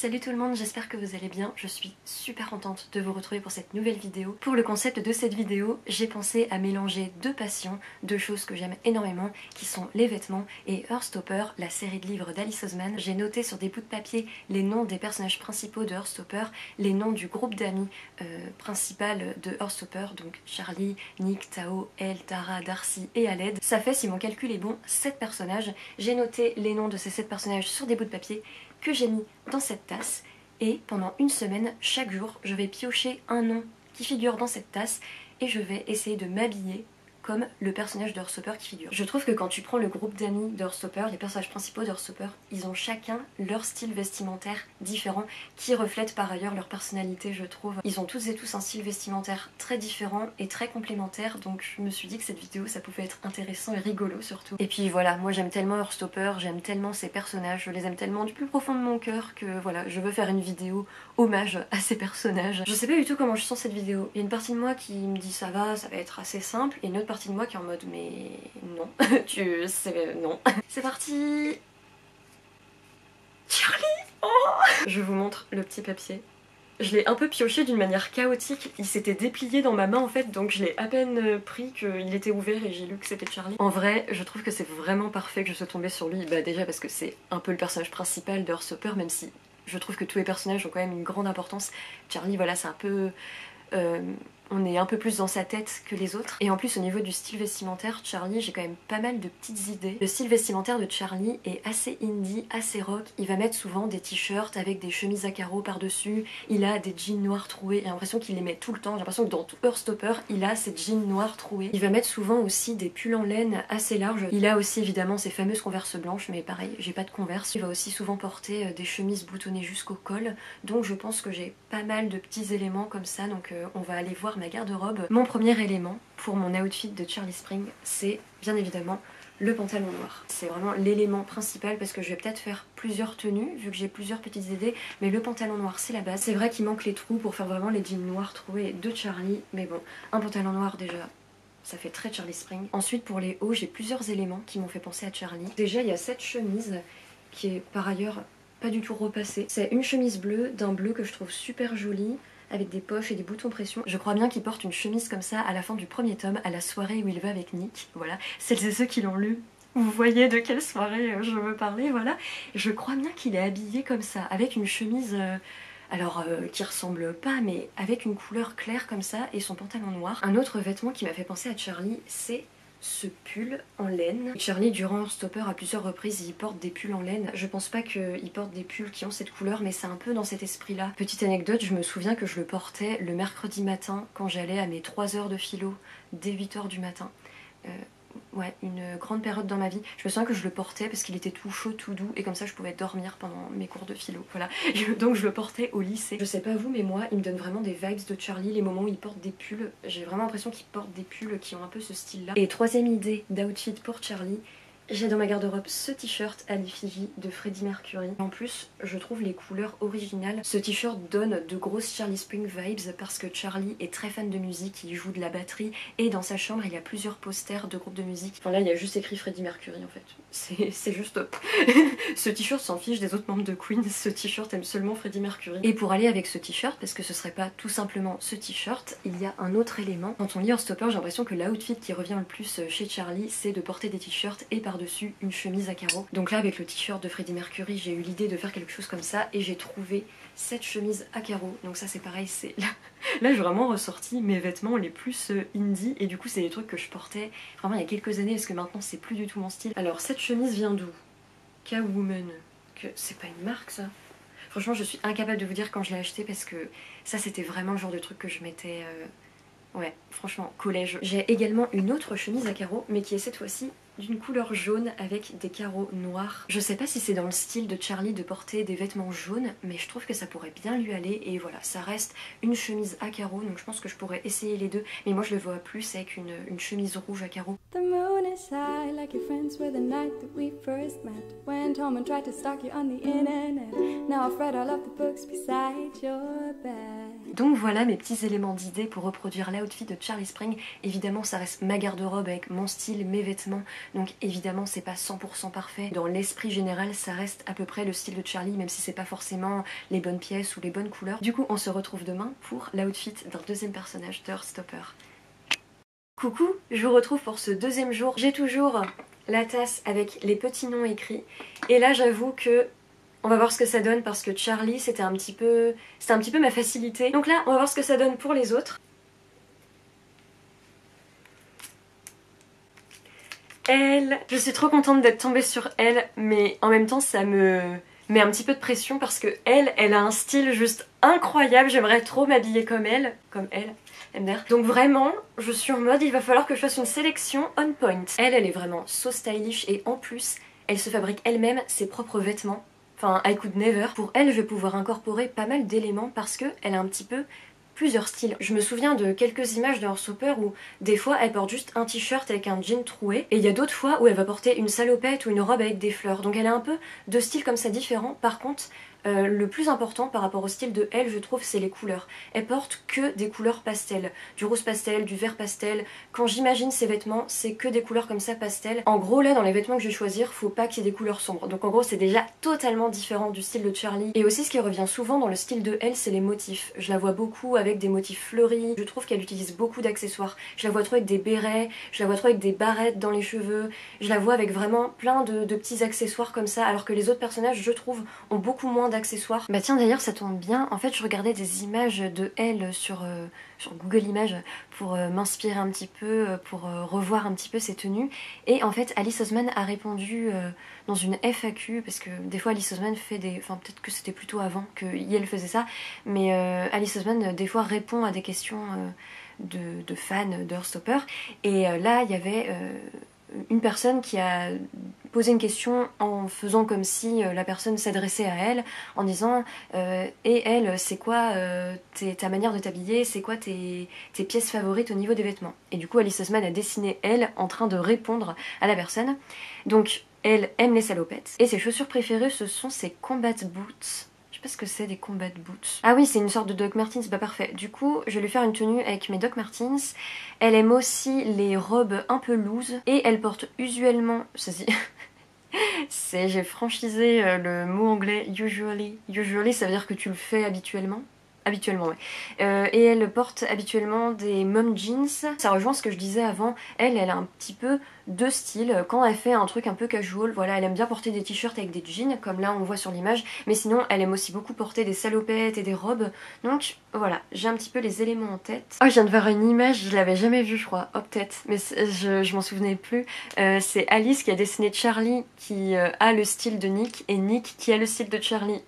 Salut tout le monde, j'espère que vous allez bien. Je suis super contente de vous retrouver pour cette nouvelle vidéo. Pour le concept de cette vidéo, j'ai pensé à mélanger deux passions, deux choses que j'aime énormément, qui sont les vêtements et Heartstopper, la série de livres d'Alice Oseman. J'ai noté sur des bouts de papier les noms des personnages principaux de Heartstopper, les noms du groupe d'amis principal de Heartstopper, donc Charlie, Nick, Tao, Elle, Tara, Darcy et Aled. Ça fait, si mon calcul est bon, 7 personnages. J'ai noté les noms de ces 7 personnages sur des bouts de papier que j'ai mis dans cette tasse, et pendant une semaine, chaque jour, je vais piocher un nom qui figure dans cette tasse et je vais essayer de m'habiller comme le personnage de Heartstopper qui figure. Je trouve que quand tu prends le groupe d'amis de Heartstopper, les personnages principaux de Heartstopper, ils ont chacun leur style vestimentaire différent qui reflète par ailleurs leur personnalité, je trouve. Ils ont tous et tous un style vestimentaire très différent et très complémentaire, donc je me suis dit que cette vidéo ça pouvait être intéressant et rigolo surtout. Et puis voilà, moi j'aime tellement Heartstopper, j'aime tellement ces personnages, je les aime tellement du plus profond de mon cœur que voilà, je veux faire une vidéo hommage à ces personnages. Je sais pas du tout comment je sens cette vidéo. Il y a une partie de moi qui me dit ça va être assez simple, et une autre partie de moi qui est en mode mais non, tu sais, non. C'est parti. Charlie, oh, je vous montre le petit papier. Je l'ai un peu pioché d'une manière chaotique, il s'était déplié dans ma main en fait, donc je l'ai à peine pris qu'il était ouvert et j'ai lu que c'était Charlie. En vrai, je trouve que c'est vraiment parfait que je sois tombée sur lui, bah déjà parce que c'est un peu le personnage principal de Heartstopper, même si je trouve que tous les personnages ont quand même une grande importance. Charlie, voilà, c'est un peu... on est un peu plus dans sa tête que les autres. Et en plus au niveau du style vestimentaire, Charlie, j'ai quand même pas mal de petites idées. Le style vestimentaire de Charlie est assez indie, assez rock. Il va mettre souvent des t-shirts avec des chemises à carreaux par-dessus. Il a des jeans noirs troués. J'ai l'impression qu'il les met tout le temps. J'ai l'impression que dans tout Heartstopper, il a ces jeans noirs troués. Il va mettre souvent aussi des pulls en laine assez larges. Il a aussi évidemment ses fameuses Converse blanches, mais pareil, j'ai pas de Converse. Il va aussi souvent porter des chemises boutonnées jusqu'au col. Donc je pense que j'ai pas mal de petits éléments comme ça. Donc on va aller voir ma garde-robe. Mon premier élément pour mon outfit de Charlie Spring, c'est bien évidemment le pantalon noir. C'est vraiment l'élément principal parce que je vais peut-être faire plusieurs tenues vu que j'ai plusieurs petites idées, mais le pantalon noir c'est la base. C'est vrai qu'il manque les trous pour faire vraiment les jeans noirs troués de Charlie, mais bon, un pantalon noir déjà, ça fait très Charlie Spring. Ensuite pour les hauts, j'ai plusieurs éléments qui m'ont fait penser à Charlie. Déjà il y a cette chemise qui est par ailleurs pas du tout repassée. C'est une chemise bleue, d'un bleu que je trouve super joli, avec des poches et des boutons pression. Je crois bien qu'il porte une chemise comme ça à la fin du premier tome, à la soirée où il va avec Nick. Voilà, celles et ceux qui l'ont lu, vous voyez de quelle soirée je veux parler, voilà. Je crois bien qu'il est habillé comme ça, avec une chemise... qui ressemble pas, mais avec une couleur claire comme ça et son pantalon noir. Un autre vêtement qui m'a fait penser à Charlie, c'est ce pull en laine. Charlie, durant Heartstopper, à plusieurs reprises, il porte des pulls en laine. Je pense pas qu'il porte des pulls qui ont cette couleur, mais c'est un peu dans cet esprit-là. Petite anecdote, je me souviens que je le portais le mercredi matin quand j'allais à mes 3 heures de philo, dès 8 h du matin. Ouais, une grande période dans ma vie. Je me souviens que je le portais parce qu'il était tout chaud, tout doux, et comme ça je pouvais dormir pendant mes cours de philo. Voilà, donc je le portais au lycée. Je sais pas vous, mais moi, il me donne vraiment des vibes de Charlie, les moments où il porte des pulls. J'ai vraiment l'impression qu'il porte des pulls qui ont un peu ce style-là. Et troisième idée d'outfit pour Charlie, j'ai dans ma garde-robe ce t-shirt à l'effigie de Freddie Mercury. En plus, je trouve les couleurs originales. Ce t-shirt donne de grosses Charlie Spring vibes parce que Charlie est très fan de musique, il joue de la batterie et dans sa chambre il y a plusieurs posters de groupes de musique. Enfin là il y a juste écrit Freddie Mercury en fait. C'est juste top. Ce t-shirt s'en fiche des autres membres de Queen, ce t-shirt aime seulement Freddie Mercury. Et pour aller avec ce t-shirt, parce que ce serait pas tout simplement ce t-shirt, il y a un autre élément. Quand on lit Heartstopper, j'ai l'impression que l'outfit qui revient le plus chez Charlie, c'est de porter des t-shirts et par-dessus une chemise à carreaux. Donc là avec le t-shirt de Freddie Mercury, j'ai eu l'idée de faire quelque chose comme ça et j'ai trouvé cette chemise à carreaux. Donc ça c'est pareil, c'est là j'ai vraiment ressorti mes vêtements les plus indie, et du coup c'est des trucs que je portais vraiment il y a quelques années parce que maintenant c'est plus du tout mon style. Alors cette chemise vient d'où? K-Woman, que c'est pas une marque ça? Franchement je suis incapable de vous dire quand je l'ai acheté parce que ça c'était vraiment le genre de truc que je mettais... Ouais, franchement, collège. J'ai également une autre chemise à carreaux, mais qui est cette fois-ci d'une couleur jaune avec des carreaux noirs. Je sais pas si c'est dans le style de Charlie de porter des vêtements jaunes, mais je trouve que ça pourrait bien lui aller. Et voilà, ça reste une chemise à carreaux, donc je pense que je pourrais essayer les deux. Mais moi je le vois plus avec une chemise rouge à carreaux. The moon inside like your friends were the night that we first met. Went home and tried to stalk you on the internet. Now I've read all of the books beside your bed. Donc voilà mes petits éléments d'idée pour reproduire l'outfit de Charlie Spring. Évidemment ça reste ma garde-robe avec mon style, mes vêtements, donc évidemment c'est pas 100% parfait. Dans l'esprit général ça reste à peu près le style de Charlie, même si c'est pas forcément les bonnes pièces ou les bonnes couleurs. Du coup on se retrouve demain pour l'outfit d'un deuxième personnage d'Heartstopper. Coucou, je vous retrouve pour ce deuxième jour. J'ai toujours la tasse avec les petits noms écrits, et là j'avoue que on va voir ce que ça donne parce que Charlie c'était un petit peu ma facilité. Donc là on va voir ce que ça donne pour les autres. Elle, je suis trop contente d'être tombée sur elle, mais en même temps ça me met un petit peu de pression parce que elle a un style juste incroyable. J'aimerais trop m'habiller comme elle, MDR. Donc vraiment, je suis en mode il va falloir que je fasse une sélection on point. Elle est vraiment so stylish et en plus elle se fabrique elle-même ses propres vêtements. Enfin, I could never. Pour elle, je vais pouvoir incorporer pas mal d'éléments parce qu'elle a un petit peu plusieurs styles. Je me souviens de quelques images de Heartstopper où des fois elle porte juste un t-shirt avec un jean troué, et il y a d'autres fois où elle va porter une salopette ou une robe avec des fleurs. Donc elle a un peu de styles comme ça différents. Par contre, le plus important par rapport au style de elle, je trouve, c'est les couleurs. Elle porte que des couleurs pastel, du rose pastel, du vert pastel. Quand j'imagine ses vêtements, c'est que des couleurs comme ça pastel. En gros là, dans les vêtements que je vais choisir, faut pas qu'il y ait des couleurs sombres. Donc en gros c'est déjà totalement différent du style de Charlie. Et aussi ce qui revient souvent dans le style de elle, c'est les motifs. Je la vois beaucoup avec des motifs fleuris. Je trouve qu'elle utilise beaucoup d'accessoires. Je la vois trop avec des bérets, je la vois trop avec des barrettes dans les cheveux. Je la vois avec vraiment plein de petits accessoires comme ça, alors que les autres personnages, je trouve, ont beaucoup moins d'accessoires. Bah tiens d'ailleurs ça tombe bien, en fait je regardais des images de elle sur Google Images pour m'inspirer un petit peu, pour revoir un petit peu ses tenues, et en fait Alice Oseman a répondu dans une FAQ, parce que des fois Alice Oseman fait des... Enfin peut-être que c'était plutôt avant que elle faisait ça, mais Alice Oseman des fois répond à des questions de fans d'Heartstopper, et là il y avait une personne qui a posé une question en faisant comme si la personne s'adressait à elle, en disant et elle, c'est quoi ta manière de t'habiller, c'est quoi tes pièces favorites au niveau des vêtements. Et du coup Alice Oseman a dessiné elle en train de répondre à la personne. Donc elle aime les salopettes, et ses chaussures préférées ce sont ses combat boots. Je sais pas ce que c'est des combat boots. Ah oui, c'est une sorte de Doc Martens, bah parfait. Du coup, je vais lui faire une tenue avec mes Doc Martens. Elle aime aussi les robes un peu loose, et elle porte usuellement... Ceci... j'ai franchisé le mot anglais usually. Usually, ça veut dire que tu le fais habituellement. Habituellement, ouais. Et elle porte habituellement des mom jeans. Ça rejoint ce que je disais avant. Elle a un petit peu deux styles. Quand elle fait un truc un peu casual, voilà, elle aime bien porter des t-shirts avec des jeans, comme là on voit sur l'image. Mais sinon, elle aime aussi beaucoup porter des salopettes et des robes. Donc voilà, j'ai un petit peu les éléments en tête. Oh, je viens de voir une image, je l'avais jamais vue, je crois. Oh, peut-être, mais je m'en souvenais plus. C'est Alice qui a dessiné Charlie, qui a le style de Nick, et Nick qui a le style de Charlie.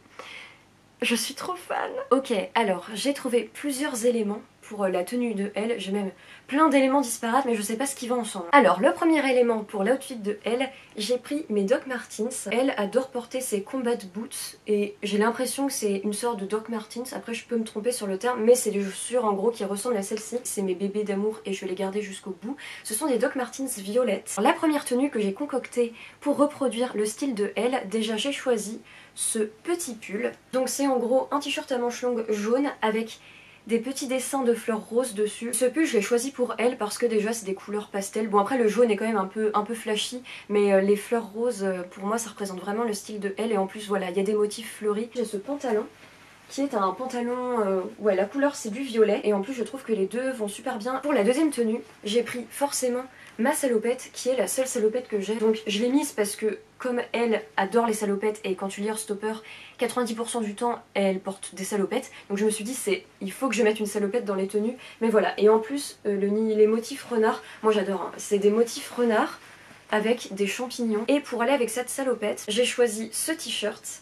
Je suis trop fan. Ok, alors j'ai trouvé plusieurs éléments pour la tenue de elle. J'ai même plein d'éléments disparates, mais je sais pas ce qui va ensemble. Alors le premier élément pour l'outfit de elle, j'ai pris mes Doc Martens. Elle adore porter ses combat boots, et j'ai l'impression que c'est une sorte de Doc Martens. Après je peux me tromper sur le terme, mais c'est des chaussures en gros qui ressemblent à celle-ci. C'est mes bébés d'amour et je vais les garder jusqu'au bout. Ce sont des Doc Martens violettes. Alors, la première tenue que j'ai concoctée pour reproduire le style de elle, déjà j'ai choisi ce petit pull. Donc c'est en gros un t-shirt à manches longues jaune avec des petits dessins de fleurs roses dessus. Ce pull je l'ai choisi pour elle parce que déjà c'est des couleurs pastel. Bon après le jaune est quand même un peu flashy, mais les fleurs roses pour moi ça représente vraiment le style de elle, et en plus voilà il y a des motifs fleuris. J'ai ce pantalon qui est un pantalon, ouais la couleur c'est du violet, et en plus je trouve que les deux vont super bien. Pour la deuxième tenue j'ai pris forcément ma salopette qui est la seule salopette que j'ai. Donc je l'ai mise parce que comme elle adore les salopettes, et quand tu lis Heartstopper 90% du temps elle porte des salopettes, donc je me suis dit il faut que je mette une salopette dans les tenues. Mais voilà, et en plus les motifs renards, moi j'adore, hein. C'est des motifs renards avec des champignons. Et pour aller avec cette salopette j'ai choisi ce t-shirt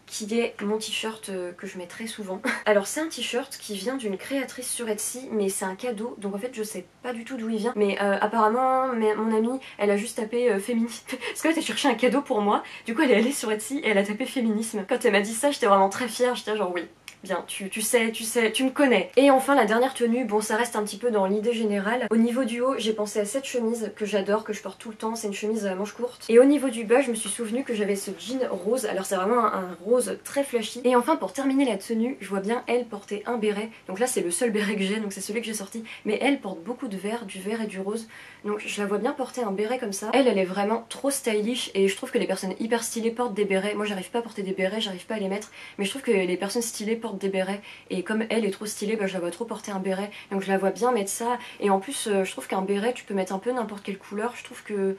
qui est mon t-shirt que je mets très souvent. Alors c'est un t-shirt qui vient d'une créatrice sur Etsy, mais c'est un cadeau, donc en fait je sais pas du tout d'où il vient, mais apparemment mon amie elle a juste tapé féminisme, parce qu'elle a cherché un cadeau pour moi, du coup elle est allée sur Etsy et elle a tapé féminisme. Quand elle m'a dit ça j'étais vraiment très fière, j'étais genre oui, bien, tu sais, tu me connais. Et enfin la dernière tenue, bon ça reste un petit peu dans l'idée générale. Au niveau du haut, j'ai pensé à cette chemise que j'adore, que je porte tout le temps, c'est une chemise à manches courtes. Et au niveau du bas, je me suis souvenu que j'avais ce jean rose, alors c'est vraiment un rose très flashy. Et enfin pour terminer la tenue, je vois bien elle porter un béret. Donc là c'est le seul béret que j'ai, donc c'est celui que j'ai sorti. Mais elle porte beaucoup de vert, du vert et du rose. Donc je la vois bien porter un béret comme ça. Elle est vraiment trop stylish et je trouve que les personnes hyper stylées portent des bérets. Moi j'arrive pas à porter des bérets, j'arrive pas à les mettre. Mais je trouve que les personnes stylées portent des bérets. Et comme elle est trop stylée, bah, je la vois trop porter un béret. Donc je la vois bien mettre ça. Et en plus je trouve qu'un béret tu peux mettre un peu n'importe quelle couleur. Je trouve que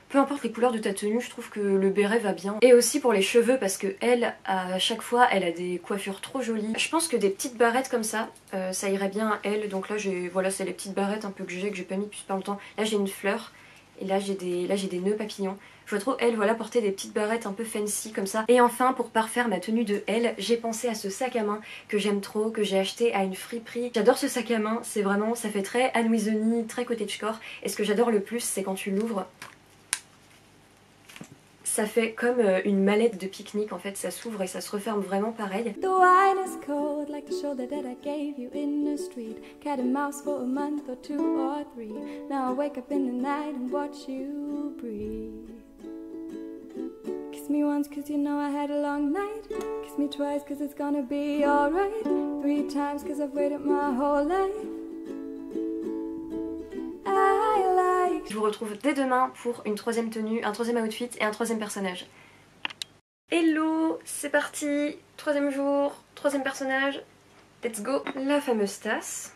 peu importe les couleurs de ta tenue, je trouve que le béret va bien. Et aussi pour les cheveux parce que elle, à chaque fois, elle a des coiffures trop jolies. Je pense que des petites barrettes comme ça, ça irait bien à elle. Donc là, voilà, c'est les petites barrettes un peu que j'ai pas mis depuis pas longtemps. Là, j'ai une fleur et là, j'ai des nœuds papillons. Je vois trop elle, voilà, porter des petites barrettes un peu fancy comme ça. Et enfin, pour parfaire ma tenue de elle, j'ai pensé à ce sac à main que j'aime trop, que j'ai acheté à une friperie. J'adore ce sac à main, c'est vraiment, ça fait très Anne Wiesony, très cottagecore. Et ce que j'adore le plus, c'est quand tu l'ouvres, ça fait comme une mallette de pique-nique en fait, ça s'ouvre et ça se referme vraiment pareil. The wine is cold like the shoulder that I gave you in the street. Cat and mouse for a month or 2 or 3. Now I wake up in the night and watch you breathe. Kiss me once cause you know I had a long night. Kiss me twice cause it's gonna be alright. 3 times cause I've waited my whole life. Je vous retrouve dès demain pour une troisième tenue, un troisième outfit et un troisième personnage. Hello, c'est parti, troisième jour, troisième personnage, let's go. La fameuse tasse.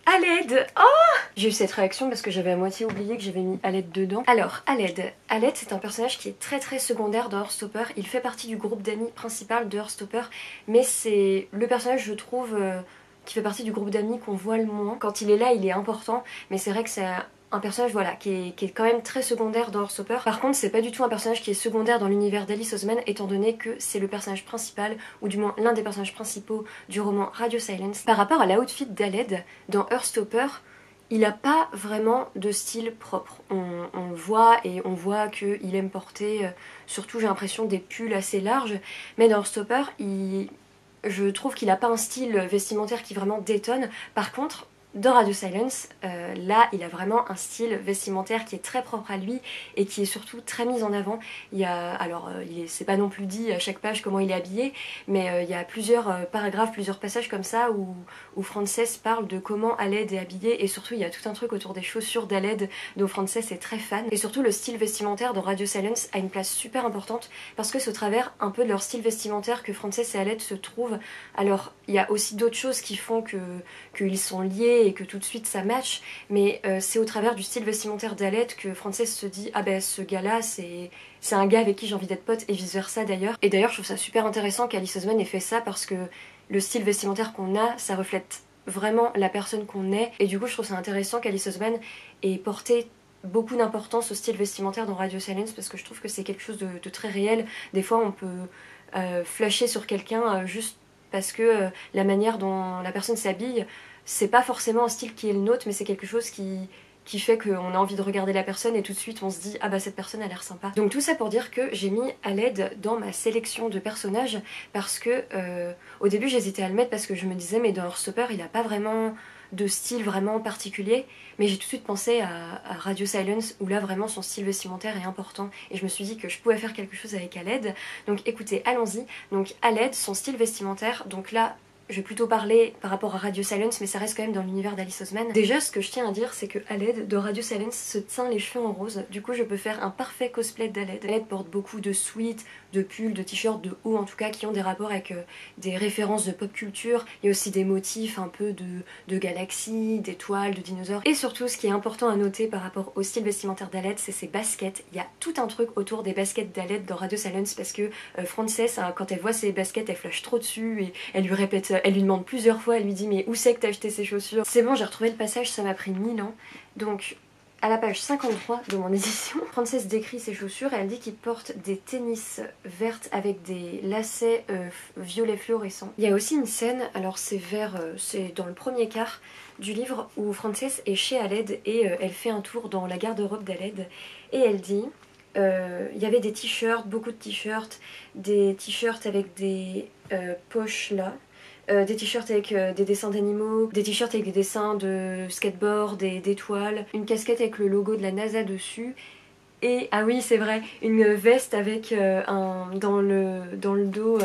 Aled. Oh, j'ai eu cette réaction parce que j'avais à moitié oublié que j'avais mis Aled dedans. Alors, Aled c'est un personnage qui est très secondaire dans Heartstopper. Il fait partie du groupe d'amis principal de Heartstopper, mais c'est le personnage, je trouve, qui fait partie du groupe d'amis qu'on voit le moins. Quand il est là, il est important, mais c'est vrai que c'est un personnage voilà, qui est quand même très secondaire dans Heartstopper. Par contre, c'est pas du tout un personnage qui est secondaire dans l'univers d'Alice Oseman, étant donné que c'est le personnage principal, ou du moins l'un des personnages principaux du roman Radio Silence. Par rapport à l'outfit d'Aled, dans Heartstopper, il a pas vraiment de style propre. On le voit et on voit qu'il aime porter, surtout j'ai l'impression, des pulls assez larges, mais dans Heartstopper, je trouve qu'il a pas un style vestimentaire qui vraiment détonne. Par contre, dans Radio Silence, là il a vraiment un style vestimentaire qui est très propre à lui et qui est surtout très mis en avant. Il y a, alors c'est pas non plus dit à chaque page comment il est habillé, mais il y a plusieurs paragraphes, plusieurs passages comme ça où Frances parle de comment Aled est habillée, et surtout il y a tout un truc autour des chaussures d'Aled dont Frances est très fan. Et surtout le style vestimentaire dans Radio Silence a une place super importante parce que c'est au travers un peu de leur style vestimentaire que Frances et Aled se trouvent. Alors il y a aussi d'autres choses qui font qu'ils sont liés et que tout de suite ça match, mais c'est au travers du style vestimentaire d'Aled que Frances se dit ah ben ce gars là c'est un gars avec qui j'ai envie d'être pote, et vice versa d'ailleurs. Et d'ailleurs je trouve ça super intéressant qu'Alice Oseman ait fait ça parce que le style vestimentaire qu'on a, ça reflète vraiment la personne qu'on est, et du coup je trouve ça intéressant qu'Alice Oseman ait porté beaucoup d'importance au style vestimentaire dans Radio Silence parce que je trouve que c'est quelque chose de très réel. Des fois on peut flasher sur quelqu'un juste parce que la manière dont la personne s'habille, c'est pas forcément un style qui est le nôtre, mais c'est quelque chose qui fait qu'on a envie de regarder la personne et tout de suite on se dit ah bah cette personne a l'air sympa. Donc tout ça pour dire que j'ai mis Aled dans ma sélection de personnages parce que au début j'hésitais à le mettre parce que je me disais mais dans Heartstopper il a pas vraiment de style vraiment particulier, mais j'ai tout de suite pensé à Radio Silence où là vraiment son style vestimentaire est important et je me suis dit que je pouvais faire quelque chose avec Aled. Donc écoutez, allons-y. Donc Aled, son style vestimentaire, donc là je vais plutôt parler par rapport à Radio Silence, mais ça reste quand même dans l'univers d'Alice Oseman. Déjà, ce que je tiens à dire, c'est que Aled, de Radio Silence, se teint les cheveux en rose. Du coup, je peux faire un parfait cosplay d'Aled. Aled porte beaucoup de sweats, de pulls, de t-shirts, de hauts en tout cas, qui ont des rapports avec des références de pop culture. Il y a aussi des motifs un peu de galaxies, d'étoiles, de dinosaures. Et surtout, ce qui est important à noter par rapport au style vestimentaire d'Aled, c'est ses baskets. Il y a tout un truc autour des baskets d'Aled dans Radio Silence parce que Frances, quand elle voit ses baskets, elle flash trop dessus et elle lui répète. Elle lui demande plusieurs fois, elle lui dit mais où c'est que t'as acheté ces chaussures? C'est bon, j'ai retrouvé le passage, ça m'a pris 1000 ans. Donc à la page 53 de mon édition, Frances décrit ses chaussures et elle dit qu'il porte des tennis vertes avec des lacets violets fluorescents. Il y a aussi une scène, alors c'est c'est dans le premier quart du livre où Frances est chez Aled et elle fait un tour dans la garde-robe d'Aled et elle dit il y avait des t-shirts, beaucoup de t-shirts, des t-shirts avec des poches là, des t-shirts avec des dessins d'animaux, des t-shirts avec des dessins de skateboard, d'étoiles, une casquette avec le logo de la NASA dessus. Et, ah oui c'est vrai, une veste avec dans le dos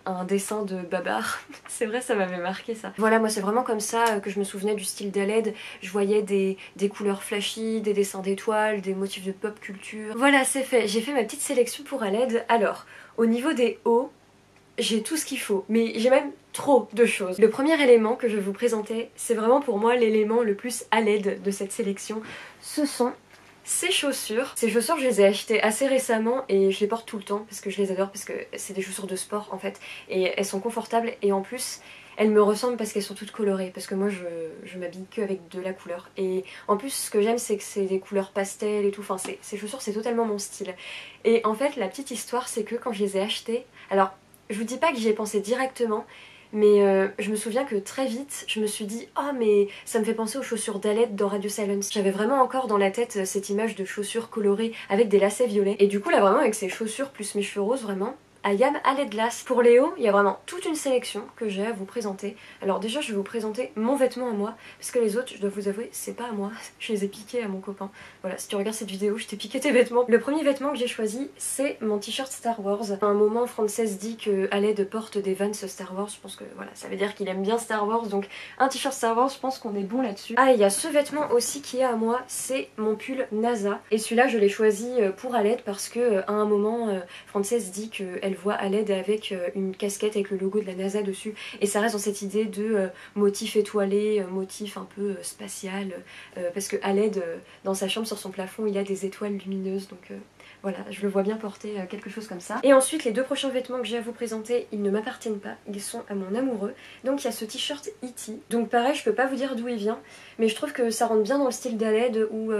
un dessin de Babar. C'est vrai, ça m'avait marqué ça. Voilà, moi c'est vraiment comme ça que je me souvenais du style d'Aled. Je voyais des couleurs flashy, des dessins d'étoiles, des motifs de pop culture. Voilà, c'est fait, j'ai fait ma petite sélection pour Aled. Alors, au niveau des hauts, j'ai tout ce qu'il faut, mais j'ai même trop de choses. Le premier élément que je vais vous présenter, c'est vraiment pour moi l'élément le plus Aled de cette sélection. Ce sont ces chaussures. Ces chaussures, je les ai achetées assez récemment et je les porte tout le temps parce que je les adore, parce que c'est des chaussures de sport en fait. Et elles sont confortables et en plus, elles me ressemblent parce qu'elles sont toutes colorées. Parce que moi, je m'habille que avec de la couleur. Et en plus, ce que j'aime, c'est que c'est des couleurs pastel et tout. Enfin, ces chaussures, c'est totalement mon style. Et en fait, la petite histoire, c'est que quand je les ai achetées... Alors, je vous dis pas que j'y ai pensé directement, mais je me souviens que très vite, je me suis dit « Oh mais ça me fait penser aux chaussures d'Aled dans Radio Silence ». J'avais vraiment encore dans la tête cette image de chaussures colorées avec des lacets violets. Et du coup là vraiment avec ces chaussures plus mes cheveux roses vraiment, I am Aledlas. Pour les hauts, il y a vraiment toute une sélection que j'ai à vous présenter. Alors déjà je vais vous présenter mon vêtement à moi, parce que les autres, je dois vous avouer, c'est pas à moi. Je les ai piqués à mon copain. Voilà, si tu regardes cette vidéo, je t'ai piqué tes vêtements. Le premier vêtement que j'ai choisi, c'est mon t-shirt Star Wars. À un moment, Frances dit que Aled porte des Vans Star Wars. Je pense que voilà, ça veut dire qu'il aime bien Star Wars, donc un t-shirt Star Wars, je pense qu'on est bon là-dessus. Ah, et il y a ce vêtement aussi qui est à moi, c'est mon pull NASA. Et celui-là, je l'ai choisi pour Aled parce que à un moment, Frances dit qu'elle voit Aled avec une casquette avec le logo de la NASA dessus. Et ça reste dans cette idée de motif étoilé, motif un peu spatial. Parce que Aled, dans sa chambre, sur son plafond, il a des étoiles lumineuses. Donc voilà, je le vois bien porter quelque chose comme ça. Et ensuite, les deux prochains vêtements que j'ai à vous présenter, ils ne m'appartiennent pas, ils sont à mon amoureux. Donc il y a ce t-shirt E.T. Donc pareil, je peux pas vous dire d'où il vient, mais je trouve que ça rentre bien dans le style d'Aled où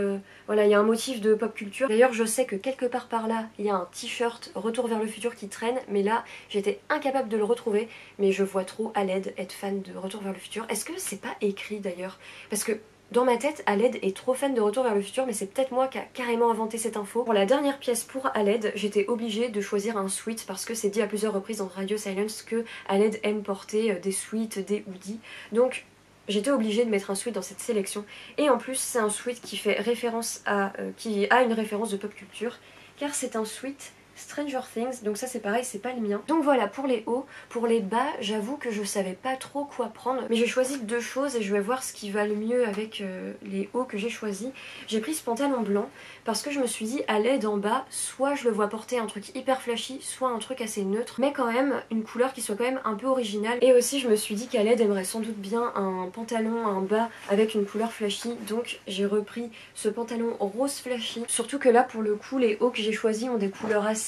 voilà, il y a un motif de pop culture. D'ailleurs, je sais que quelque part par là, il y a un t-shirt Retour vers le futur qui traîne, mais là, j'étais incapable de le retrouver. Mais je vois trop Aled être fan de Retour vers le futur. Est-ce que c'est pas écrit d'ailleurs? Parce que dans ma tête, Aled est trop fan de Retour vers le futur, mais c'est peut-être moi qui a carrément inventé cette info. Pour la dernière pièce pour Aled, j'étais obligée de choisir un sweat parce que c'est dit à plusieurs reprises dans Radio Silence que Aled aime porter des sweats, des hoodies. Donc j'étais obligée de mettre un sweat dans cette sélection. Et en plus, c'est un sweat qui fait référence à qui a une référence de pop culture, car c'est un sweat Stranger Things, donc ça c'est pareil, c'est pas le mien. Donc voilà pour les hauts. Pour les bas, j'avoue que je savais pas trop quoi prendre, mais j'ai choisi deux choses et je vais voir ce qui va le mieux avec les hauts que j'ai choisis. J'ai pris ce pantalon blanc parce que je me suis dit à l'aide en bas, soit je le vois porter un truc hyper flashy, soit un truc assez neutre, mais quand même une couleur qui soit quand même un peu originale. Et aussi je me suis dit qu'Aled aimerait sans doute bien un pantalon, un bas avec une couleur flashy, donc j'ai repris ce pantalon rose flashy. Surtout que là pour le coup les hauts que j'ai choisis ont des couleurs assez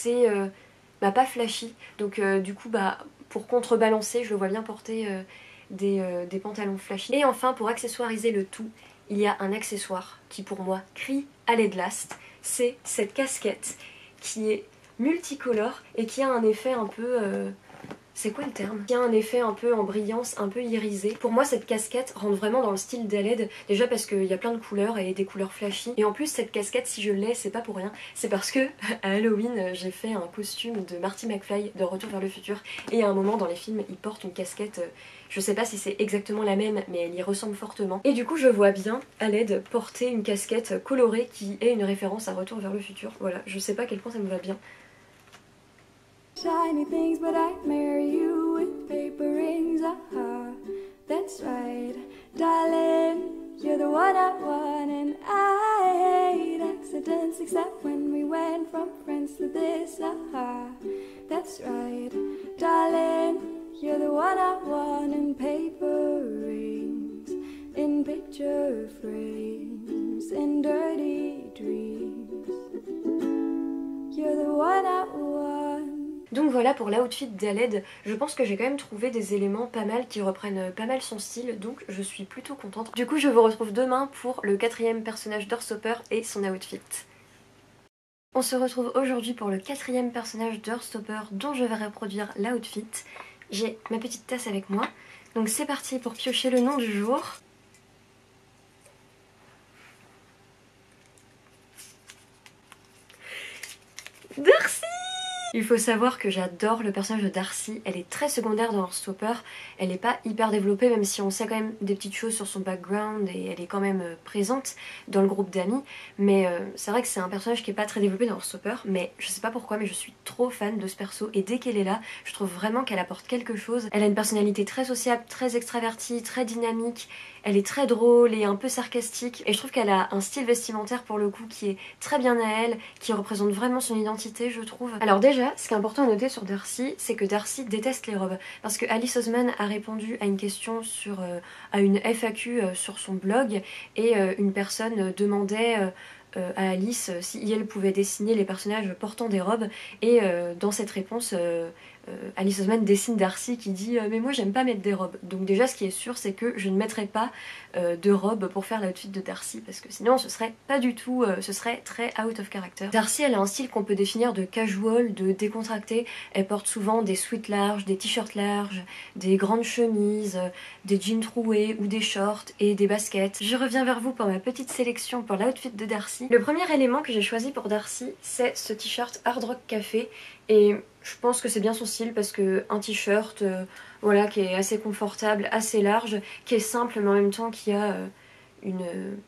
pas flashy, donc du coup pour contrebalancer je le vois bien porter des pantalons flashy. Et enfin pour accessoiriser le tout, il y a un accessoire qui pour moi crie Aled Last, c'est cette casquette qui est multicolore et qui a un effet un peu c'est quoi le terme? Qui a un effet un peu en brillance, un peu irisé. Pour moi cette casquette rentre vraiment dans le style d'Aled, déjà parce qu'il y a plein de couleurs et des couleurs flashy. Et en plus cette casquette, si je l'ai, c'est pas pour rien, c'est parce que à Halloween j'ai fait un costume de Marty McFly de Retour vers le futur. Et à un moment dans les films il porte une casquette, je sais pas si c'est exactement la même mais elle y ressemble fortement. Et du coup je vois bien Aled porter une casquette colorée qui est une référence à Retour vers le futur. Voilà, je sais pas à quel point ça me va bien. Shiny things, but I'd marry you with paper rings. Aha, that's right, darling. You're the one I want, and I hate accidents, except when we went from friends to this. Aha, that's right, darling. You're the one I want, in paper rings, in picture frames, in dirty dreams. You're the one I want. Donc voilà pour l'outfit d'Aled, je pense que j'ai quand même trouvé des éléments pas mal qui reprennent pas mal son style, donc je suis plutôt contente. Du coup je vous retrouve demain pour le 4e personnage d'Earthstopper et son outfit. On se retrouve aujourd'hui pour le 4e personnage d'Earthstopper dont je vais reproduire l'outfit. J'ai ma petite tasse avec moi, donc c'est parti pour piocher le nom du jour. Darcy! Il faut savoir que j'adore le personnage de Darcy, elle est très secondaire dans Heartstopper, elle n'est pas hyper développée même si on sait quand même des petites choses sur son background et elle est quand même présente dans le groupe d'amis, mais c'est vrai que c'est un personnage qui est pas très développé dans Heartstopper, mais je sais pas pourquoi mais je suis trop fan de ce perso et dès qu'elle est là, je trouve vraiment qu'elle apporte quelque chose. Elle a une personnalité très sociable, très extravertie, très dynamique, elle est très drôle et un peu sarcastique et je trouve qu'elle a un style vestimentaire pour le coup qui est très bien à elle, qui représente vraiment son identité je trouve. Alors déjà, ce qui est important à noter sur Darcy, c'est que Darcy déteste les robes parce que Alice Oseman a répondu à une question sur à une FAQ sur son blog et une personne demandait à Alice si elle pouvait dessiner les personnages portant des robes et dans cette réponse Alice Oseman dessine Darcy qui dit mais moi j'aime pas mettre des robes. Donc déjà ce qui est sûr c'est que je ne mettrai pas de robe pour faire l'outfit de Darcy parce que sinon ce serait pas du tout, ce serait très out of character. Darcy elle a un style qu'on peut définir de casual, de décontracté. Elle porte souvent des sweats larges, des t-shirts larges, des grandes chemises, des jeans troués ou des shorts et des baskets. Je reviens vers vous pour ma petite sélection pour l'outfit de Darcy. Le premier élément que j'ai choisi pour Darcy c'est ce t-shirt Hard Rock Café et je pense que c'est bien son style parce que un t-shirt voilà, qui est assez confortable, assez large, qui est simple mais en même temps qui a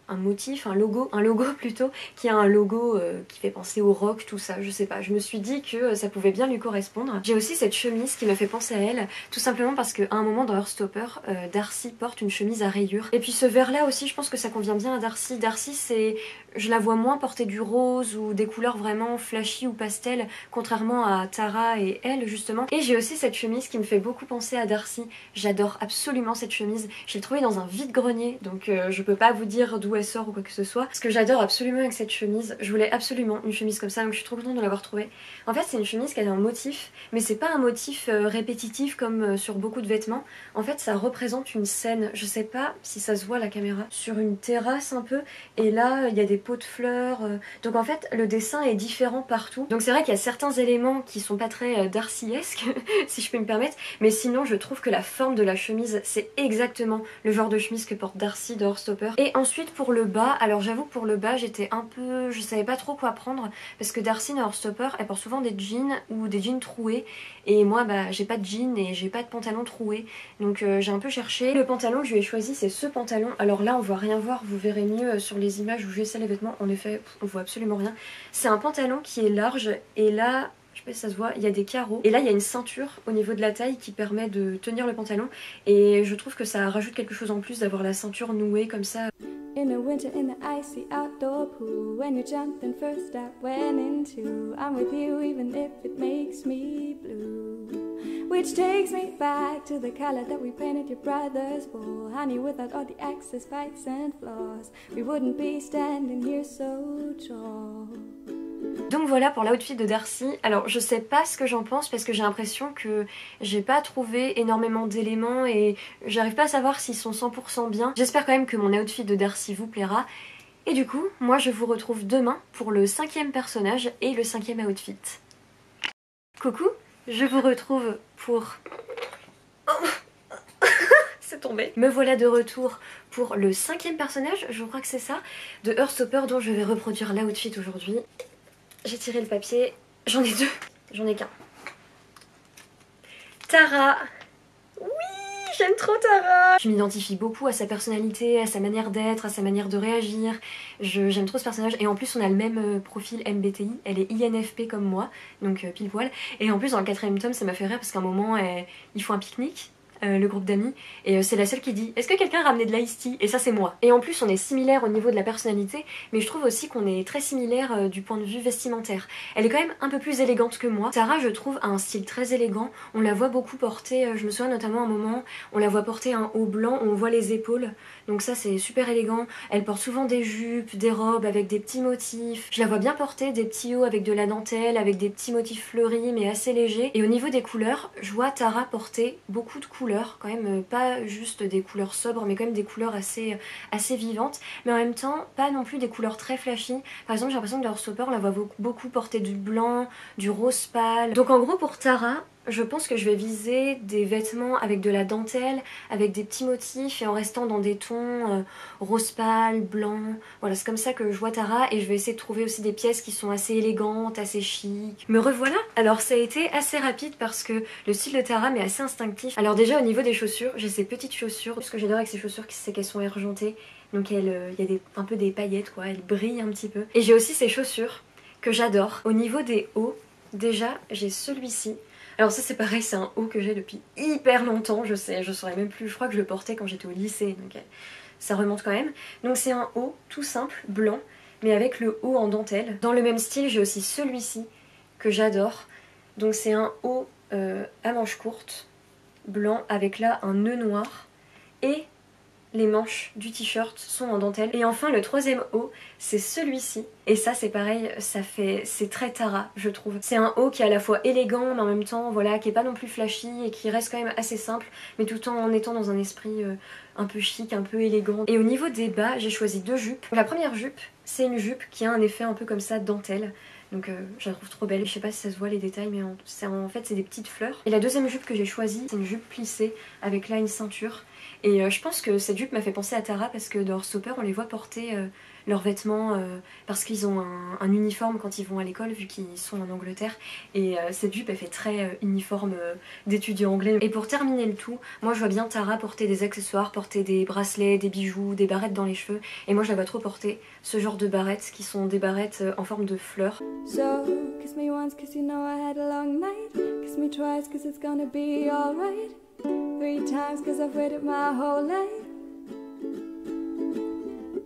un motif, un logo plutôt, qui a un logo qui fait penser au rock, tout ça, je sais pas. Je me suis dit que ça pouvait bien lui correspondre. J'ai aussi cette chemise qui me fait penser à elle, tout simplement parce qu'à un moment dans Heartstopper, Darcy porte une chemise à rayures. Et puis ce vert là aussi, je pense que ça convient bien à Darcy. Darcy c'est... Je la vois moins porter du rose ou des couleurs vraiment flashy ou pastel, contrairement à Tara et elle justement. Et j'ai aussi cette chemise qui me fait beaucoup penser à Darcy. J'adore absolument cette chemise. Je l'ai trouvée dans un vide-grenier, donc je peux pas vous dire d'où elle sort ou quoi que ce soit. Ce que j'adore absolument avec cette chemise, je voulais absolument une chemise comme ça, donc je suis trop contente de l'avoir trouvée. En fait c'est une chemise qui a un motif, mais c'est pas un motif répétitif comme sur beaucoup de vêtements. En fait ça représente une scène, je sais pas si ça se voit à la caméra, sur une terrasse un peu, et là il y a des pots de fleurs, donc en fait le dessin est différent partout. Donc c'est vrai qu'il y a certains éléments qui sont pas très Darcy-esques, si je peux me permettre, mais sinon je trouve que la forme de la chemise c'est exactement le genre de chemise que porte Darcy de Heartstopper. Et ensuite pour le bas, alors j'avoue que pour le bas j'étais un peu... je savais pas trop quoi prendre parce que Darcy dans Heartstopper elle porte souvent des jeans ou des jeans troués et moi bah j'ai pas de jeans et j'ai pas de pantalon troué, donc j'ai un peu cherché. Le pantalon que je lui ai choisi c'est ce pantalon, alors là on va rien voir, vous verrez mieux sur les images où j'essaie les vêtements, en effet on voit absolument rien. C'est un pantalon qui est large et là... je sais pas si ça se voit, il y a des carreaux et là il y a une ceinture au niveau de la taille qui permet de tenir le pantalon et je trouve que ça rajoute quelque chose en plus d'avoir la ceinture nouée comme ça. In the winter in the icy outdoor pool, when you jumped in first I went into, I'm with you even if it makes me blue, which takes me back to the color that we painted your brother's wall. Honey, without all the excess spikes and flaws, we wouldn't be standing here so tall. Donc voilà pour l'outfit de Darcy. Alors je sais pas ce que j'en pense parce que j'ai l'impression que j'ai pas trouvé énormément d'éléments et j'arrive pas à savoir s'ils sont 100% bien. J'espère quand même que mon outfit de Darcy vous plaira. Et du coup, moi je vous retrouve demain pour le 5e personnage et le 5e outfit. Coucou, je vous retrouve pour... c'est tombé. Me voilà de retour pour le 5e personnage, je crois que c'est ça, de Heartstopper dont je vais reproduire l'outfit aujourd'hui. J'ai tiré le papier, j'en ai 2, j'en ai qu'un. Tara. Oui, j'aime trop Tara. Je m'identifie beaucoup à sa personnalité, à sa manière d'être, à sa manière de réagir. J'aime trop ce personnage et en plus on a le même profil MBTI, elle est INFP comme moi, donc pile poil. Et en plus dans le 4e tome ça m'a fait rire parce qu'à un moment ils font un pique-nique. Le groupe d'amis et c'est la seule qui dit est-ce que quelqu'un a ramené de l'ice tea, et ça c'est moi. Et en plus on est similaires au niveau de la personnalité mais je trouve aussi qu'on est très similaires du point de vue vestimentaire. Elle est quand même un peu plus élégante que moi. Tara je trouve a un style très élégant, on la voit beaucoup porter, je me souviens notamment à un moment on la voit porter un haut blanc, on voit les épaules, donc ça c'est super élégant. Elle porte souvent des jupes, des robes avec des petits motifs, je la vois bien porter des petits hauts avec de la dentelle, avec des petits motifs fleuris mais assez légers. Et au niveau des couleurs, je vois Tara porter beaucoup de couleurs quand même, pas juste des couleurs sobres mais quand même des couleurs assez vivantes, mais en même temps pas non plus des couleurs très flashy. Par exemple j'ai l'impression que dans Heartstopper on la voit beaucoup porter du blanc, du rose pâle. Donc en gros pour Tara je pense que je vais viser des vêtements avec de la dentelle, avec des petits motifs et en restant dans des tons rose pâle, blanc. Voilà, c'est comme ça que je vois Tara et je vais essayer de trouver aussi des pièces qui sont assez élégantes, assez chic. Me revoilà. Alors ça a été assez rapide parce que le style de Tara m'est assez instinctif. Alors déjà au niveau des chaussures, j'ai ces petites chaussures. Ce que j'adore avec ces chaussures, c'est qu'elles sont argentées. Donc il y a un peu des paillettes quoi, elles brillent un petit peu. Et j'ai aussi ces chaussures que j'adore. Au niveau des hauts, déjà j'ai celui-ci. Alors ça c'est pareil, c'est un haut que j'ai depuis hyper longtemps, je sais, je saurais même plus, je crois que je le portais quand j'étais au lycée, donc ça remonte quand même. Donc c'est un haut tout simple, blanc, mais avec le haut en dentelle. Dans le même style, j'ai aussi celui-ci que j'adore. Donc c'est un haut à manches courtes, blanc, avec là un nœud noir, et les manches du t-shirt sont en dentelle. Et enfin le troisième haut, c'est celui-ci. Et ça c'est pareil, c'est très Tara je trouve. C'est un haut qui est à la fois élégant mais en même temps voilà, qui est pas non plus flashy et qui reste quand même assez simple, mais tout en étant dans un esprit un peu chic, un peu élégant. Et au niveau des bas, j'ai choisi deux jupes. La première jupe, c'est une jupe qui a un effet un peu comme ça dentelle. Donc je la trouve trop belle, je sais pas si ça se voit les détails mais en fait c'est des petites fleurs. Et la deuxième jupe que j'ai choisie, c'est une jupe plissée avec là une ceinture. Et je pense que cette jupe m'a fait penser à Tara parce que dans Heartstopper on les voit porter leurs vêtements parce qu'ils ont un uniforme quand ils vont à l'école vu qu'ils sont en Angleterre. Et cette jupe elle fait très uniforme d'étudiant anglais. Et pour terminer le tout, moi je vois bien Tara porter des accessoires, porter des bracelets, des bijoux, des barrettes dans les cheveux. Et moi je la vois trop porter ce genre de barrettes qui sont des barrettes en forme de fleurs. So, kiss me once, cause you know I had a long night. Kiss me twice, cause it's gonna be alright. 3 times, cause I've waited my whole life.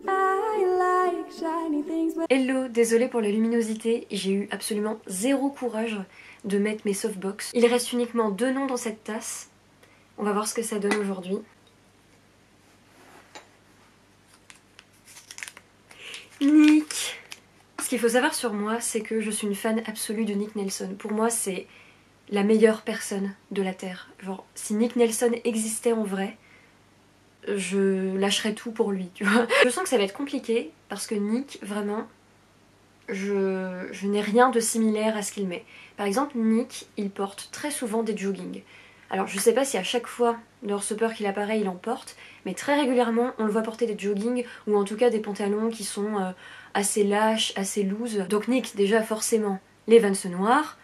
I like shiny things, but... Hello, désolée pour la luminosité, j'ai eu absolument zéro courage de mettre mes softbox. Il reste uniquement 2 noms dans cette tasse. On va voir ce que ça donne aujourd'hui. Nick. Ce qu'il faut savoir sur moi, c'est que je suis une fan absolue de Nick Nelson. Pour moi, c'est la meilleure personne de la Terre. Genre, si Nick Nelson existait en vrai, je lâcherais tout pour lui, tu vois. Je sens que ça va être compliqué, parce que Nick, vraiment, je n'ai rien de similaire à ce qu'il met. Par exemple, Nick, il porte très souvent des joggings. Alors, je sais pas si à chaque fois de Heartstopper qu'il apparaît, il en porte, mais très régulièrement, on le voit porter des joggings, ou en tout cas des pantalons qui sont assez lâches, assez loose. Donc Nick, déjà, forcément, les Vans noirs,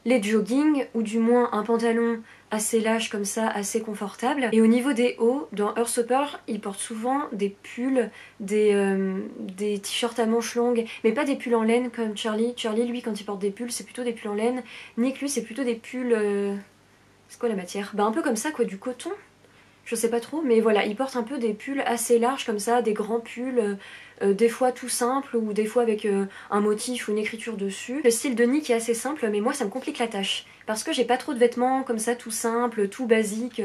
les joggings, ou du moins un pantalon assez lâche comme ça, assez confortable. Et au niveau des hauts, dans Heartstopper, il porte souvent des pulls, des t-shirts à manches longues, mais pas des pulls en laine comme Charlie. Charlie, lui, quand il porte des pulls, c'est plutôt des pulls en laine. Nick, lui, c'est plutôt des pulls... C'est quoi la matière? Bah un peu comme ça quoi, du coton. Je sais pas trop, mais voilà, il porte un peu des pulls assez larges comme ça, des grands pulls, des fois tout simples ou des fois avec un motif ou une écriture dessus. Le style de Nick est assez simple, mais moi ça me complique la tâche. Parce que j'ai pas trop de vêtements comme ça, tout simples, tout basiques.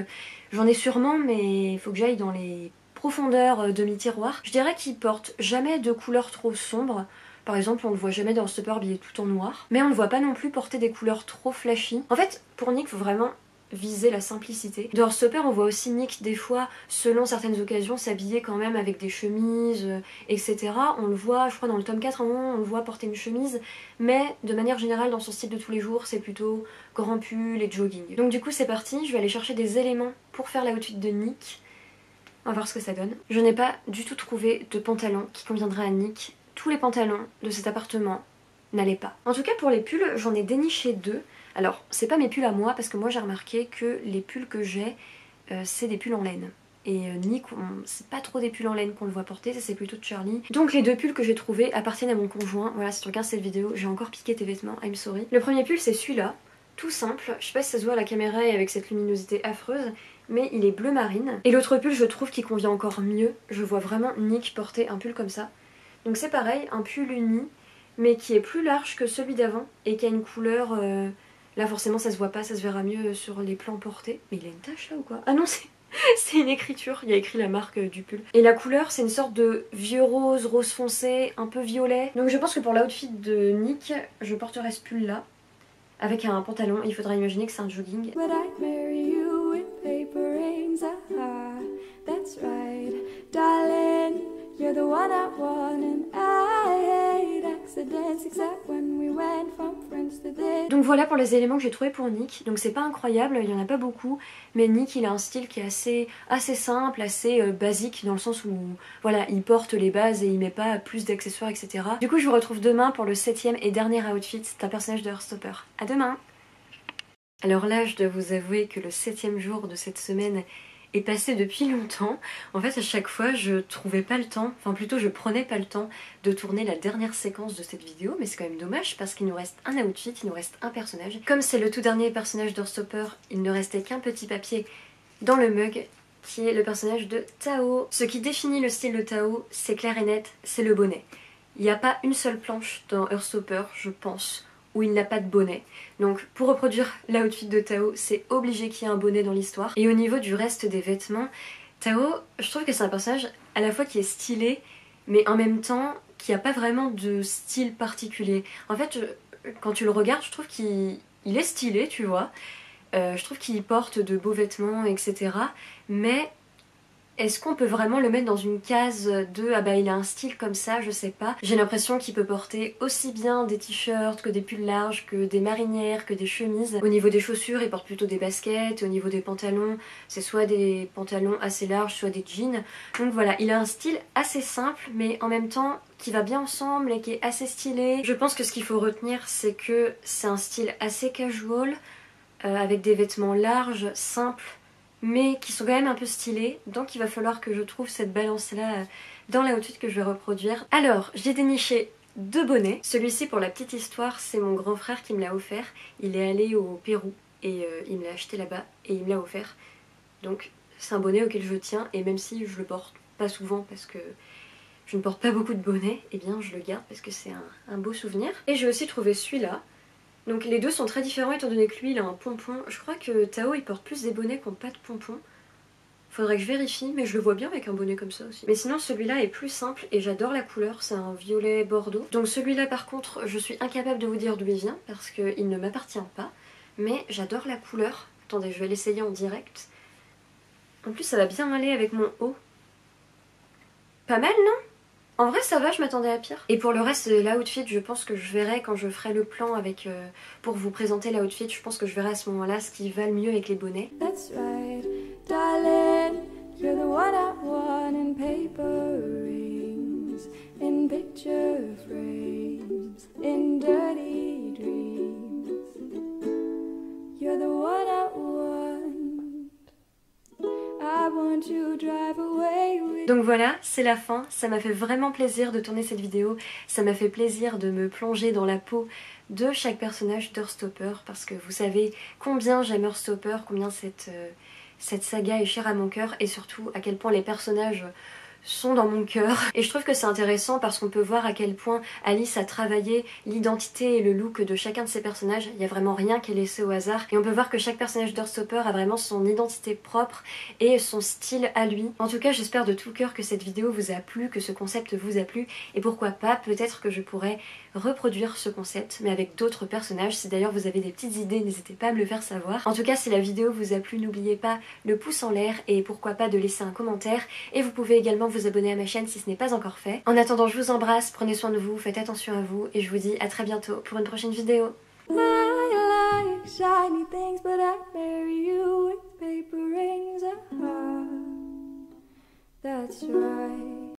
J'en ai sûrement, mais il faut que j'aille dans les profondeurs de mes tiroirs. Je dirais qu'il porte jamais de couleurs trop sombres. Par exemple, on le voit jamais dans Heartstopper habillé tout en noir. Mais on le voit pas non plus porter des couleurs trop flashy. En fait, pour Nick, faut vraiment viser la simplicité. Dans Heartstopper, on voit aussi Nick des fois, selon certaines occasions, s'habiller quand même avec des chemises, etc. On le voit, je crois dans le tome 4, à un moment, on le voit porter une chemise, mais de manière générale, dans son style de tous les jours, c'est plutôt grand pull et jogging. Donc du coup, c'est parti, je vais aller chercher des éléments pour faire la outfit de Nick. On va voir ce que ça donne. Je n'ai pas du tout trouvé de pantalon qui conviendrait à Nick. Tous les pantalons de cet appartement n'allaient pas. En tout cas, pour les pulls, j'en ai déniché 2. Alors, c'est pas mes pulls à moi, parce que moi j'ai remarqué que les pulls que j'ai, c'est des pulls en laine. Et Nick, c'est pas trop des pulls en laine qu'on le voit porter, ça c'est plutôt de Charlie. Donc les 2 pulls que j'ai trouvés appartiennent à mon conjoint. Voilà, si tu regardes cette vidéo, j'ai encore piqué tes vêtements, I'm sorry. Le premier pull c'est celui-là, tout simple. Je sais pas si ça se voit à la caméra et avec cette luminosité affreuse, mais il est bleu marine. Et l'autre pull, je trouve qu'il convient encore mieux. Je vois vraiment Nick porter un pull comme ça. Donc c'est pareil, un pull uni, mais qui est plus large que celui d'avant et qui a une couleur... Là forcément ça se voit pas, ça se verra mieux sur les plans portés. Mais il a une tache là ou quoi? Ah non, c'est une écriture, il y a écrit la marque du pull. Et la couleur c'est une sorte de vieux rose, rose foncé, un peu violet. Donc je pense que pour l'outfit de Nick, je porterai ce pull là. Avec un pantalon, il faudra imaginer que c'est un jogging. But I'd marry you with paper rings, that's right, darling. You're the one I want and I hate accidents except when we went from friends to this. Donc voilà pour les éléments que j'ai trouvés pour Nick. Donc c'est pas incroyable, il y en a pas beaucoup, mais Nick il a un style qui est assez simple, assez basique, dans le sens où voilà, il porte les bases et il met pas plus d'accessoires, etc. Du coup je vous retrouve demain pour le 7e et dernier outfit d'un personnage de Heartstopper. À demain. Alors là je dois vous avouer que le 7e jour de cette semaine est passé depuis longtemps. En fait à chaque fois je trouvais pas le temps, enfin plutôt je prenais pas le temps de tourner la dernière séquence de cette vidéo, mais c'est quand même dommage parce qu'il nous reste un outfit, il nous reste un personnage. Comme c'est le tout dernier personnage d'Heartstopper, il ne restait qu'un petit papier dans le mug qui est le personnage de Tao. Ce qui définit le style de Tao, c'est clair et net, c'est le bonnet. Il n'y a pas une seule planche dans Heartstopper, je pense, où il n'a pas de bonnet. Donc pour reproduire l'outfit de Tao, c'est obligé qu'il y ait un bonnet dans l'histoire. Et au niveau du reste des vêtements, Tao, je trouve que c'est un personnage à la fois qui est stylé, mais en même temps qui n'a pas vraiment de style particulier. En fait, quand tu le regardes, je trouve qu'il est stylé, tu vois. Je trouve qu'il porte de beaux vêtements, etc. Mais est-ce qu'on peut vraiment le mettre dans une case de « ah bah il a un style comme ça », je sais pas. J'ai l'impression qu'il peut porter aussi bien des t-shirts que des pulls larges, que des marinières, que des chemises. Au niveau des chaussures, il porte plutôt des baskets. Au niveau des pantalons, c'est soit des pantalons assez larges, soit des jeans. Donc voilà, il a un style assez simple, mais en même temps qui va bien ensemble et qui est assez stylé. Je pense que ce qu'il faut retenir, c'est que c'est un style assez casual, avec des vêtements larges, simples, mais qui sont quand même un peu stylés, donc il va falloir que je trouve cette balance là dans l'outfit que je vais reproduire. Alors j'ai déniché deux bonnets. Celui-ci, pour la petite histoire, c'est mon grand frère qui me l'a offert. Il est allé au Pérou et il me l'a acheté là-bas et il me l'a offert. Donc c'est un bonnet auquel je tiens, et même si je le porte pas souvent parce que je ne porte pas beaucoup de bonnets, et bien je le garde parce que c'est un beau souvenir. Et j'ai aussi trouvé celui-là. Donc les deux sont très différents étant donné que lui il a un pompon. Je crois que Tao il porte plus des bonnets qui n'ont pas de pompon. Faudrait que je vérifie, mais je le vois bien avec un bonnet comme ça aussi. Mais sinon celui-là est plus simple et j'adore la couleur, c'est un violet bordeaux. Donc celui-là par contre je suis incapable de vous dire d'où il vient parce qu'il ne m'appartient pas. Mais j'adore la couleur. Attendez, je vais l'essayer en direct. En plus ça va bien aller avec mon haut. Pas mal, non ? En vrai ça va, je m'attendais à pire. Et pour le reste de l'outfit, je pense que je verrai quand je ferai le plan avec pour vous présenter l'outfit, je pense que je verrai à ce moment-là ce qui va le mieux avec les bonnets. That's right, darling. You're the one I want in paper rings, in picture frames, in dirty dreams. You're the one I want. I want to drive away with. Donc voilà, c'est la fin. Ça m'a fait vraiment plaisir de tourner cette vidéo. Ça m'a fait plaisir de me plonger dans la peau de chaque personnage d'Heartstopper parce que vous savez combien j'aime Heartstopper, combien cette saga est chère à mon cœur et surtout à quel point les personnages sont dans mon cœur. Et je trouve que c'est intéressant parce qu'on peut voir à quel point Alice a travaillé l'identité et le look de chacun de ses personnages. Il n'y a vraiment rien qui est laissé au hasard. Et on peut voir que chaque personnage d'Heartstopper a vraiment son identité propre et son style à lui. En tout cas, j'espère de tout cœur que cette vidéo vous a plu, que ce concept vous a plu. Et pourquoi pas, peut-être que je pourrais reproduire ce concept, mais avec d'autres personnages. Si d'ailleurs vous avez des petites idées, n'hésitez pas à me le faire savoir. En tout cas, si la vidéo vous a plu, n'oubliez pas le pouce en l'air et pourquoi pas de laisser un commentaire. Et vous pouvez également vous abonner à ma chaîne si ce n'est pas encore fait. En attendant, je vous embrasse, prenez soin de vous, faites attention à vous et je vous dis à très bientôt pour une prochaine vidéo. I like shiny things, but I marry you with paper rings. That's right.